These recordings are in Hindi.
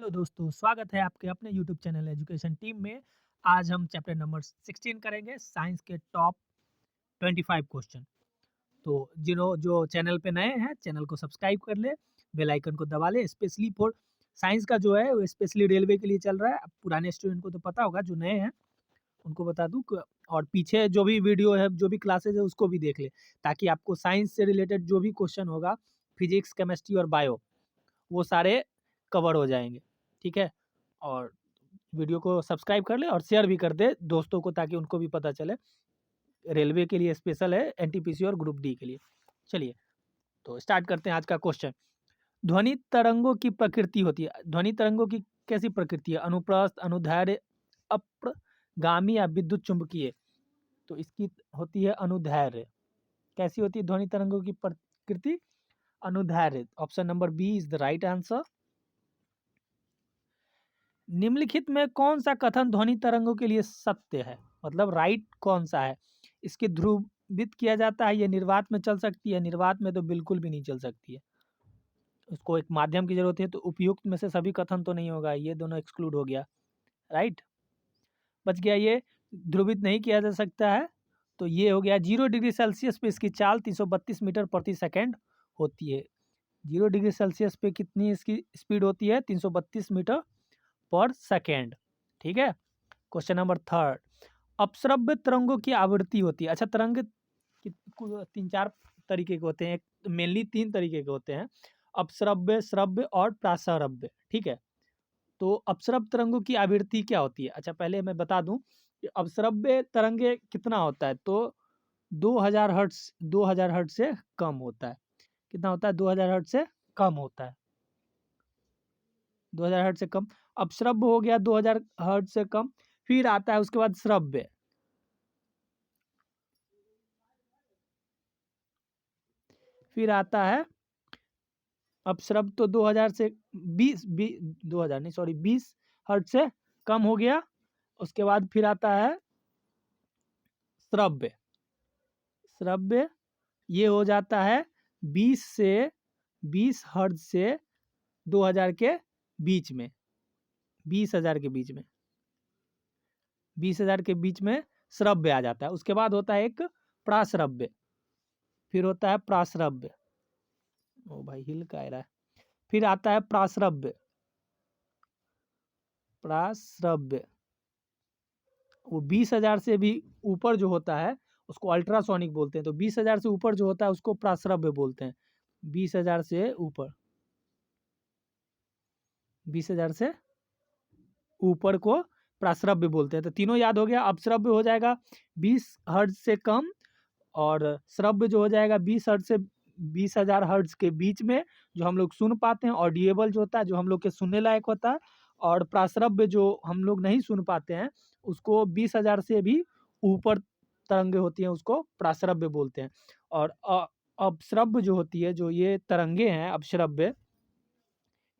हेलो दोस्तों, स्वागत है आपके अपने यूट्यूब चैनल एजुकेशन टीम में। आज हम चैप्टर नंबर 16 करेंगे, साइंस के टॉप 25 क्वेश्चन। तो जिन्हों जो चैनल पे नए हैं, चैनल को सब्सक्राइब कर ले, बेल आइकन को दबा ले। स्पेशली फॉर साइंस का जो है वो स्पेशली रेलवे के लिए चल रहा है। अब पुराने स्टूडेंट को तो पता होगा, जो नए हैं उनको बता दूं और पीछे जो भी वीडियो है, जो भी क्लासेज है, उसको भी देख ले, ताकि आपको साइंस से रिलेटेड जो भी क्वेश्चन होगा, फिजिक्स, केमिस्ट्री और बायो, वो सारे कवर हो जाएंगे। ठीक है, और वीडियो को सब्सक्राइब कर ले और शेयर भी कर दे दोस्तों को, ताकि उनको भी पता चले। रेलवे के लिए स्पेशल है, एनटीपीसी और ग्रुप डी के लिए। चलिए, तो स्टार्ट करते हैं आज का क्वेश्चन। ध्वनि तरंगों की प्रकृति होती है। ध्वनि तरंगों की कैसी प्रकृति है? अनुप्रस्थ, अनुदैर्ध्य, अप्रगामी या विद्युत चुंबकीय? तो इसकी होती है अनुदैर्ध्य। कैसी होती है ध्वनि तरंगों की प्रकृति? अनुदैर्ध्य। Option number B is the right answer. निम्नलिखित में कौन सा कथन ध्वनि तरंगों के लिए सत्य है? मतलब राइट कौन सा है? इसकी ध्रुवित किया जाता है, ये निर्वात में चल सकती है, निर्वात में तो बिल्कुल भी नहीं चल सकती है। उसको एक माध्यम की जरूरत है, तो उपयुक्त में से सभी कथन तो नहीं होगा, ये दोनों एक्सक्लूड हो गया। राइट, बच गया ये। ध्रुवित नहीं किया जा सकता है, तो ये हो गया। 0 डिग्री सेल्सियस पे इसकी चाल 332 मीटर प्रति सेकेंड होती है। 0 डिग्री सेल्सियस पे कितनी इसकी स्पीड होती है? 332 मीटर पर सेकेंड। ठीक है। क्वेश्चन नंबर 3, अपश्रव्य तरंगों की आवृत्ति होती है। अच्छा, तरंग तीन चार तरीके के होते हैं, मेनली 3 तरीके के होते हैं, अपश्रव्य, श्रव्य और प्राश्रव्य। ठीक है, तो अपश्रव्य तरंगों की आवृत्ति क्या होती है? अच्छा, पहले मैं बता दूं कि अपश्रव्य तरंगे कितना होता है, तो 2000 हर्ट्ज से कम होता है। कितना होता है? 2000 हर्ट्ज से कम होता है। 2000 हर्ट्ज से कम। अपश्रव्य हो गया 2000 हर्ट्ज से कम। फिर आता है उसके बाद श्रव्य। फिर आता है अपश्रव्य, तो 2000 से 2000 नहीं, सॉरी, 20 हर्ट्ज से कम हो गया। उसके बाद फिर आता है श्रव्य। श्रव्य ये हो जाता है 20 हर्ट्ज से 2000 के बीच में, 20,000 के बीच में, 20,000 के बीच में श्रव्य आ जाता है। उसके बाद होता है एक प्राश्रव्य। फिर होता है प्राश्रव्य। ओ भाई, हिल का रहा है। फिर आता है प्राश्रव्य। प्राश्रव्य वो 20,000 से भी ऊपर जो होता है उसको अल्ट्रासोनिक बोलते हैं। तो 20,000 से ऊपर जो होता है उसको प्राश्रव्य बोलते हैं। 20,000 से ऊपर, 20,000 से ऊपर को प्राश्रव्य बोलते हैं। तो तीनों याद हो गया। अपश्रव्य हो जाएगा 20 हर्ट्ज से कम, और श्रव्य जो हो जाएगा 20 हर्ट्ज से 20,000 हर्ट्ज के बीच में, जो हम लोग सुन पाते हैं, ऑडिएबल जो होता है, जो हम लोग के सुनने लायक होता है। और प्राश्रव्य जो हम लोग नहीं सुन पाते हैं, उसको 20,000 से भी ऊपर तरंगे होती हैं, उसको प्राश्रव्य बोलते हैं। और अपश्रव्य जो होती है, जो ये तरंगे हैं अपश्रव्य,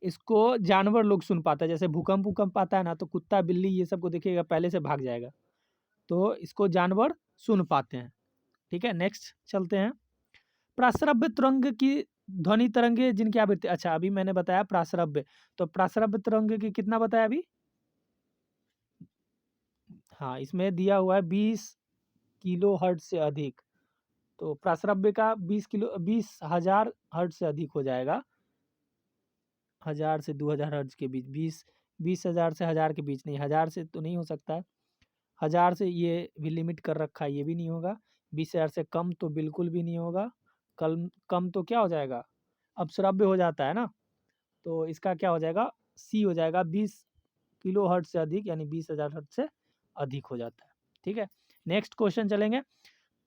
इसको जानवर लोग सुन पाता है। जैसे भूकंप भूकंप आता है ना, तो कुत्ता बिल्ली ये सब को देखिएगा, पहले से भाग जाएगा। तो इसको जानवर सुन पाते हैं। ठीक है, नेक्स्ट चलते हैं। प्राश्रव्य तरंग की ध्वनि तरंगे जिनकी आवृत्ति, अच्छा अभी मैंने बताया प्राश्रव्य, तो प्राश्रव्य तरंग की कितना बताया अभी? हाँ, इसमें दिया हुआ है 20 किलो हर्ट्ज से अधिक। तो प्राश्रव्य का 20,000 हर्ट्ज से अधिक हो जाएगा। 1000 से 2000 हर्ट्ज के बीच, 20,000 से 1000 के बीच नहीं, 1000 से तो नहीं हो सकता है। 1000 से ये भी लिमिट कर रखा है, ये भी नहीं होगा। 20,000 से कम तो बिल्कुल भी नहीं होगा। कम तो क्या हो जाएगा? अपश्रव्य हो जाता है ना, तो इसका क्या हो जाएगा? सी हो जाएगा। 20 किलो हर्ट्ज से अधिक, यानी 20,000 हर्ट्ज से अधिक हो जाता है। ठीक है, नेक्स्ट क्वेश्चन चलेंगे।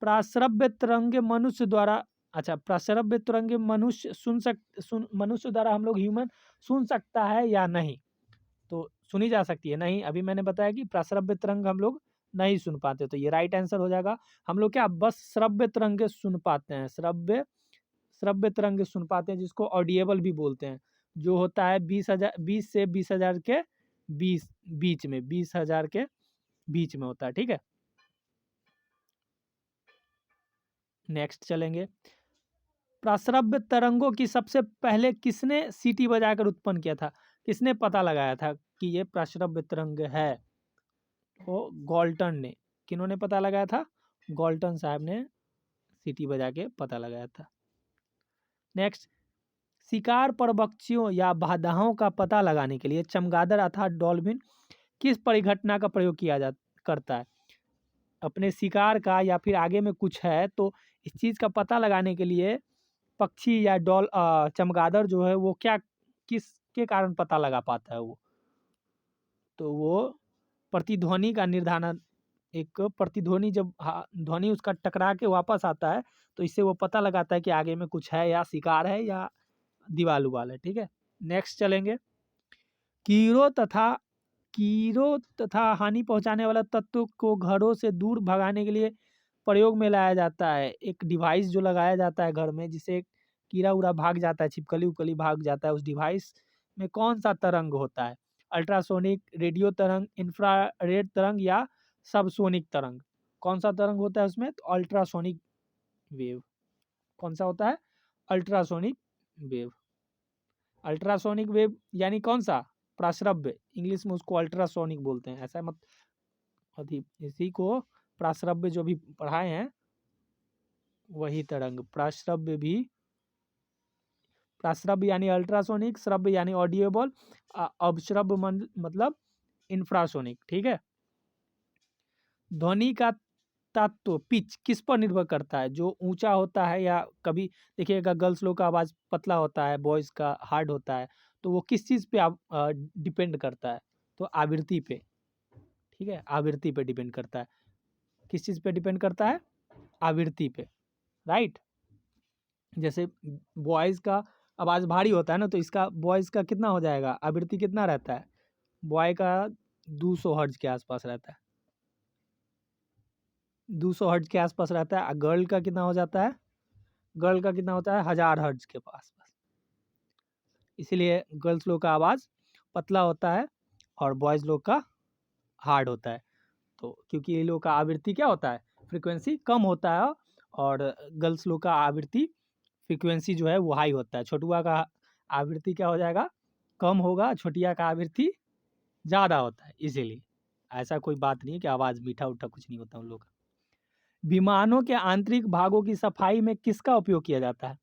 प्राश्रव्य तरंगे मनुष्य द्वारा, अच्छा, प्राश्रव्य तरंगे मनुष्य मनुष्य द्वारा हम लोग ह्यूमन सुन सकता है या नहीं? तो सुनी जा सकती है। नहीं, अभी मैंने बताया कि प्राश्रव्य तरंग हम लोग नहीं सुन पाते, तो ये राइट आंसर हो जाएगा। हम लोग क्या बस श्रव्य तरंगे सुन पाते हैं, श्रव्य तरंगे सुन पाते हैं, जिसको ऑडिएबल भी बोलते हैं। जो होता है 20 से 20,000 के बीच में, 20,000 के बीच में होता है। ठीक है, नेक्स्ट चलेंगे। प्राश्रव्य तरंगों की सबसे पहले किसने सीटी बजाकर उत्पन्न किया था? किसने पता लगाया था कि ये प्राश्रव्य तरंग है? वो गॉल्टन ने। किन्होंने पता लगाया था? गॉल्टन साहब ने सीटी बजा के पता लगाया था। नेक्स्ट, शिकार परभक्षियों या बाधाओं का पता लगाने के लिए चमगादड़ अर्थात डॉल्फिन किस परिघटना का प्रयोग किया जा करता है? अपने शिकार का या फिर आगे में कुछ है तो इस चीज़ का पता लगाने के लिए पक्षी या चमगादड़ जो है वो क्या किसके कारण पता लगा पाता है वो? तो वो प्रतिध्वनि का निर्धारण, एक प्रतिध्वनि जब ध्वनि उसका टकरा के वापस आता है तो इससे वो पता लगाता है कि आगे में कुछ है, या शिकार है या दीवाल उवाल है। ठीक है, नेक्स्ट चलेंगे। कीड़ों तथा हानि पहुंचाने वाला तत्व को घरों से दूर भगाने के लिए प्रयोग में लाया जाता है। एक डिवाइस जो लगाया जाता है घर में, जिसे कीड़ा उड़ा भाग जाता है, छिपकली उकली भाग जाता है, उस डिवाइस में कौन सा तरंग होता है? अल्ट्रासोनिक, रेडियो तरंग, इंफ्रारेड तरंग या सबसोनिक तरंग? कौन सा तरंग होता है उसमें? तो अल्ट्रासोनिक वेव। कौन सा होता है? Ultrasonic wave. अल्ट्रासोनिक वेव यानी कौन सा? प्राश्रव्य। इंग्लिश में उसको अल्ट्रासोनिक बोलते हैं, ऐसा मत अभी इसी को प्राश्रव्य जो भी पढ़ाए हैं वही तरंग। प्राश्रव्य यानी अल्ट्रासोनिक, श्रव्य यानी ऑडिएबल, अवश्रव्य मतलब इंफ्रासोनिक। ठीक है, ध्वनि का तत्व पिच किस पर निर्भर करता है? जो ऊंचा होता है, या कभी देखिएगा गर्ल्स लोग का आवाज पतला होता है, बॉयज का हार्ड होता है, तो वो किस चीज पे डिपेंड करता है? तो आवृत्ति पे। ठीक है, आवृत्ति पे डिपेंड करता है। किस चीज पे डिपेंड करता है? आवृत्ति पे, राइट। जैसे बॉयज का आवाज भारी होता है ना, तो इसका बॉयज का कितना हो जाएगा? आवृत्ति कितना रहता है? बॉय का 200 हर्ट्ज के आसपास रहता है, 200 हर्ट्ज के आसपास रहता है। गर्ल का कितना हो जाता है? गर्ल का कितना होता है? 1000 हर्ट्ज के पास। इसीलिए गर्ल्स लोग का आवाज़ पतला होता है और बॉयज़ लोग का हार्ड होता है। तो क्योंकि ये लोग का आवृत्ति क्या होता है? फ्रीक्वेंसी कम होता है, और गर्ल्स लोग का आवृत्ति फ्रीक्वेंसी जो है वो हाई होता है। छोटुआ का आवृत्ति क्या हो जाएगा? कम होगा, छोटिया का आवृत्ति ज़्यादा होता है। इसीलिए ऐसा कोई बात नहीं है कि आवाज़ मीठा उठा कुछ नहीं होता उन लोग का। विमानों के आंतरिक भागों की सफाई में किसका उपयोग किया जाता है?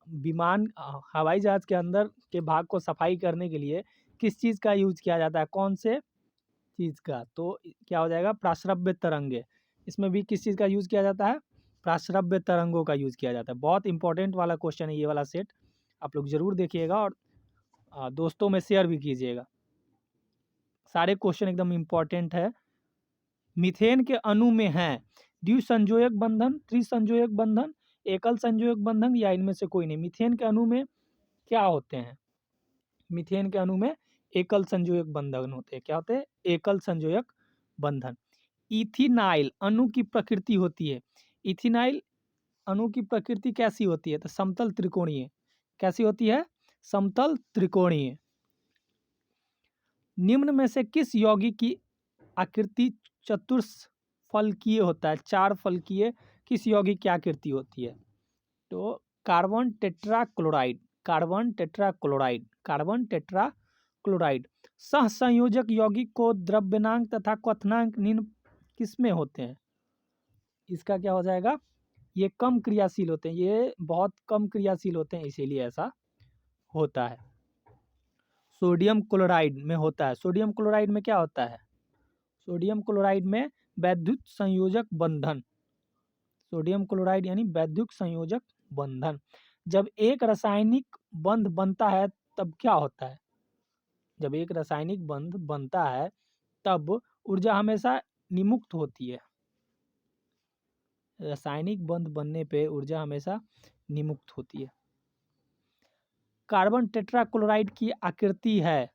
विमान हवाई जहाज के अंदर के भाग को सफाई करने के लिए किस चीज़ का यूज किया जाता है? कौन से चीज़ का? तो क्या हो जाएगा? प्राश्रव्य तरंगे। इसमें भी किस चीज़ का यूज किया जाता है? प्राश्रव्य तरंगों का यूज किया जाता है। बहुत इंपॉर्टेंट वाला क्वेश्चन है ये वाला सेट, आप लोग जरूर देखिएगा और दोस्तों में शेयर भी कीजिएगा। सारे क्वेश्चन एकदम इम्पॉर्टेंट है। मीथेन के अणु में है द्विसंयोजक बंधन, त्रिसंयोजक बंधन, एकल संयोजक बंधन, या इनमें से कोई नहीं? मीथेन के अणु में क्या होते हैं? मीथेन के अणु में एकल संयोजक बंधन होते हैं। क्या होते हैं? एकल संयोजक बंधन। इथिनाइल अणु की प्रकृति होती है। इथिनाइल अणु की प्रकृति कैसी होती है? तो समतल त्रिकोणीय। कैसी होती है? समतल त्रिकोणीय। निम्न में से किस यौगिक की आकृति चतुष्फलकीय होता है? 4 फलकीय किस यौगिक की आकृति होती है? तो carbon tetrachloride, carbon tetrachloride, carbon tetrachloride. सहसंयोजक यौगिक को द्रव्यनांक तथा क्वथनांक निम्न किसमें होते हैं? इसका क्या हो जाएगा? ये कम क्रियाशील होते हैं, ये बहुत कम क्रियाशील होते हैं, इसीलिए ऐसा होता है। सोडियम क्लोराइड में होता है। सोडियम क्लोराइड में क्या होता है? सोडियम क्लोराइड में वैद्युत संयोजक बंधन। सोडियम क्लोराइड यानी वैद्युत संयोजक बंधन। जब एक रासायनिक बंध बनता है तब क्या होता है? जब एक रासायनिक बंध बनता है तब ऊर्जा हमेशा निमुक्त होती है। रासायनिक बंध बनने पे ऊर्जा हमेशा निमुक्त होती है। कार्बन टेट्राक्लोराइड की आकृति है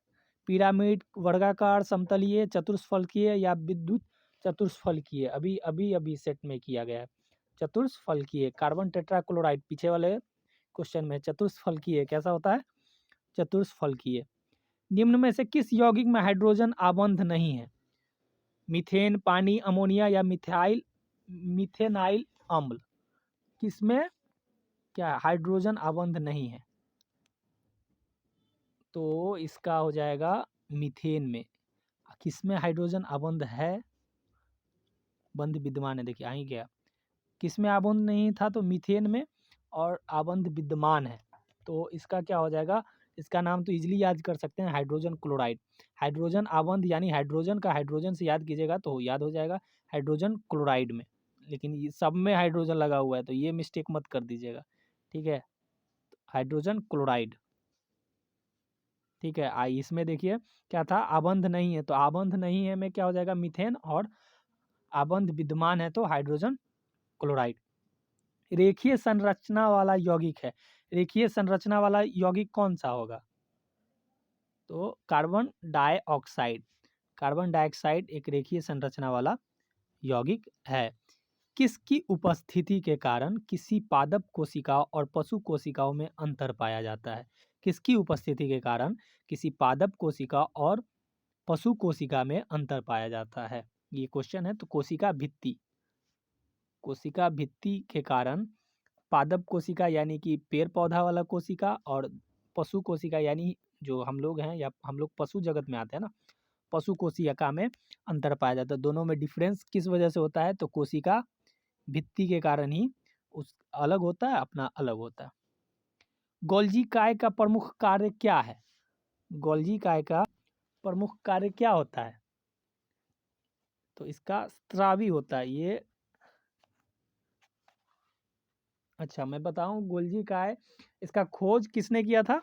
पिरामिड, वर्गाकार, समतलीय, चतुष्फलकीय या विद्युत चतुष्फलकीय। अभी सेट में किया गया है चतुष्फलकीय। कार्बन टेट्राक्लोराइड पीछे वाले क्वेश्चन में चतुष्फलकीय कैसा होता है? चतुष्फलकीय। निम्न में से किस यौगिक में हाइड्रोजन आबंध नहीं है? मीथेन, पानी, अमोनिया या मिथेनाइल अम्ल। किसमें क्या हाइड्रोजन आबंध नहीं है? तो इसका हो जाएगा मीथेन में। किसमें हाइड्रोजन अबंध है? बंध विद्यमान है, देखिए आ ही गया। किसमें अबंध नहीं था? तो मीथेन में। और अबंध विद्यमान है तो इसका क्या हो जाएगा? इसका नाम तो इजीली याद कर सकते हैं, हाइड्रोजन क्लोराइड। हाइड्रोजन अबंध यानी हाइड्रोजन का हाइड्रोजन से याद कीजिएगा तो याद हो जाएगा हाइड्रोजन क्लोराइड में। लेकिन ये सब में हाइड्रोजन लगा हुआ है तो ये मिस्टेक मत कर दीजिएगा, ठीक है। हाइड्रोजन क्लोराइड, ठीक है। इसमें देखिए क्या था, आबंध नहीं है, तो आबंध नहीं है में क्या हो जाएगा? मीथेन। और आबंध विद्यमान है तो हाइड्रोजन क्लोराइड। रेखीय संरचना वाला यौगिक है। रेखीय संरचना वाला यौगिक कौन सा होगा? तो कार्बन डाइऑक्साइड। कार्बन डाइऑक्साइड एक रेखीय संरचना वाला यौगिक है। किसकी उपस्थिति के कारण किसी पादप कोशिका और पशु कोशिकाओं में अंतर पाया जाता है? किसकी उपस्थिति के कारण किसी पादप कोशिका और पशु कोशिका में अंतर पाया जाता है? ये क्वेश्चन है। तो कोशिका भित्ति, कोशिका भित्ति के कारण पादप कोशिका यानी कि पेड़ पौधा वाला कोशिका और पशु कोशिका यानी जो हम लोग हैं या हम लोग पशु जगत में आते हैं ना, पशु कोशिका में अंतर पाया जाता है। दोनों में डिफरेंस किस वजह से होता है? तो कोशिका भित्ति के कारण ही उस अलग होता है, अपना अलग होता है। गोल्जी काय का प्रमुख कार्य क्या है? गोल्जी काय का प्रमुख कार्य क्या होता है? तो इसका स्रावी होता है ये। अच्छा मैं बताऊं, गोल्जी काय इसका खोज किसने किया था?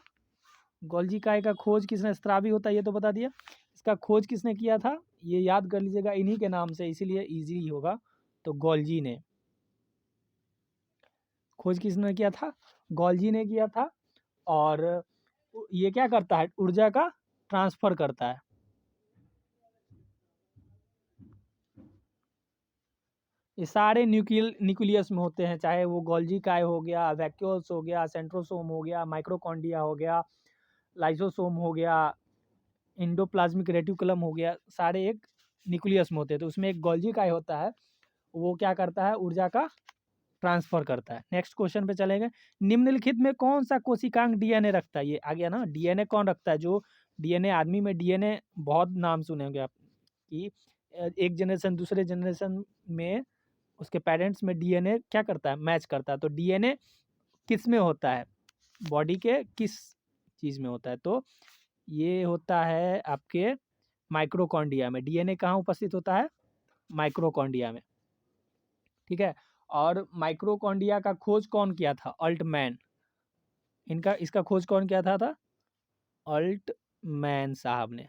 गोल्जी काय का खोज किसने, स्रावी होता है ये तो बता दिया। इसका खोज किसने किया था? ये याद कर लीजिएगा इन्हीं के नाम से, इसीलिए इजी होगा। तो गोल्जी ने। खोज किसने किया था? गोल्जी ने किया था। और ये क्या करता है? ऊर्जा का ट्रांसफर करता है। ये सारे न्यूक्लियस में होते हैं, चाहे वो गोल्जी काय हो गया, वैक्यूल्स हो गया, सेंट्रोसोम हो गया, माइक्रोकॉन्ड्रिया हो गया, लाइसोसोम हो गया, इंडोप्लाज्मिक रेटिकुलम हो गया, सारे एक न्यूक्लियस में होते हैं। तो उसमें एक गोल्जी काय होता है, वो क्या करता है? ऊर्जा का ट्रांसफर करता है। नेक्स्ट क्वेश्चन पे चलेंगे। निम्नलिखित में कौन सा कोशिकांग डीएनए रखता है? ये आ गया ना, डीएनए कौन रखता है? जो डीएनए आदमी में डीएनए बहुत नाम सुने होंगे आप कि एक जनरेशन दूसरे जनरेशन में उसके पेरेंट्स में डीएनए क्या करता है? मैच करता है। तो डीएनए किस में होता है? बॉडी के किस चीज़ में होता है? तो ये होता है आपके माइक्रोकॉन्ड्रिया में। डीएनए कहाँ उपस्थित होता है? माइक्रोकॉन्ड्रिया में, ठीक है। और माइक्रोकॉन्ड्रिया का खोज कौन किया था? अल्टमैन। इसका खोज कौन किया था? अल्टमैन साहब ने।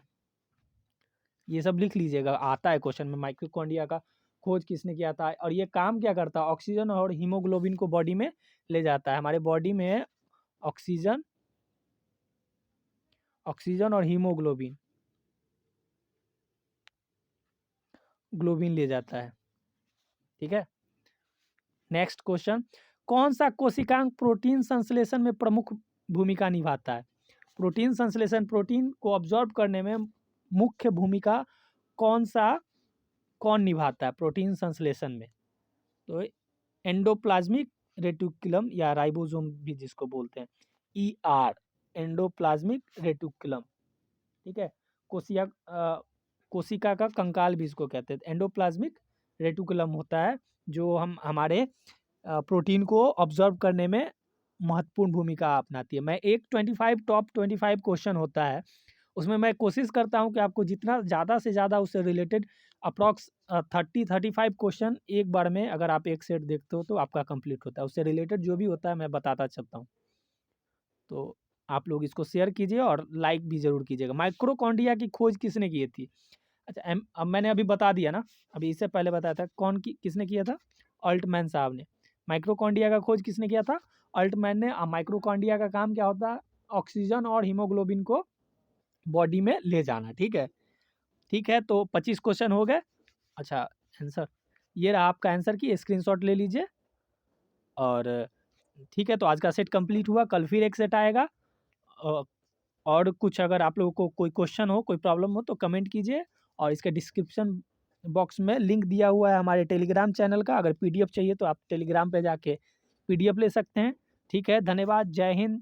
ये सब लिख लीजिएगा, आता है क्वेश्चन में। माइक्रोकॉन्ड्रिया का खोज किसने किया था? और ये काम क्या करता है? ऑक्सीजन और हीमोग्लोबिन को बॉडी में ले जाता है। हमारे बॉडी में ऑक्सीजन ऑक्सीजन और हीमोग्लोबिन ले जाता है, ठीक है। Next question. कौन सा कोशिकांग प्रोटीन संश्लेषण में प्रमुख भूमिका निभाता है? प्रोटीन संश्लेषण, प्रोटीन को ऑब्जॉर्ब करने में मुख्य भूमिका कौन निभाता है प्रोटीन संश्लेषण में? तो एंडोप्लाज्मिक रेटिकुलम या राइबोसोम भी जिसको बोलते हैं, ER, एंडोप्लाज्मिक रेटिकुलम, ठीक है। कोशिका का कंकाल भी इसको कहते हैं। एंडोप्लाज्मिक रेटिकुलम होता है जो हमारे प्रोटीन को ऑब्जर्व करने में महत्वपूर्ण भूमिका अपनाती है। मैं एक 25 टॉप 25 क्वेश्चन होता है, उसमें मैं कोशिश करता हूं कि आपको जितना ज़्यादा से ज़्यादा उससे रिलेटेड अप्रॉक्स 30-35 क्वेश्चन एक बार में अगर आप एक सेट देखते हो तो आपका कंप्लीट होता है। उससे रिलेटेड जो भी होता है मैं बताता चलता हूँ। तो आप लोग इसको शेयर कीजिए और लाइक भी ज़रूर कीजिएगा। माइक्रोकॉन्ड्रिया की खोज किसने की थी? अच्छा अब मैंने अभी बता दिया ना, अभी इससे पहले बताया था किसने किया था? अल्टमैन साहब ने। माइक्रोकॉन्ड्रिया का खोज किसने किया था? अल्टमैन ने। माइक्रोकॉन्ड्रिया का काम क्या होता है? ऑक्सीजन और हीमोग्लोबिन को बॉडी में ले जाना, ठीक है। ठीक है, तो 25 क्वेश्चन हो गए। अच्छा आंसर ये रहा आपका आंसर की स्क्रीनशॉट ले लीजिए। और ठीक है, तो आज का सेट कंप्लीट हुआ। कल फिर एक सेट आएगा। और कुछ अगर आप लोगों को कोई क्वेश्चन हो, कोई प्रॉब्लम हो तो कमेंट कीजिए। और इसके डिस्क्रिप्शन बॉक्स में लिंक दिया हुआ है हमारे टेलीग्राम चैनल का। अगर PDF चाहिए तो आप टेलीग्राम पे जाके PDF ले सकते हैं। ठीक है, धन्यवाद। जय हिंद।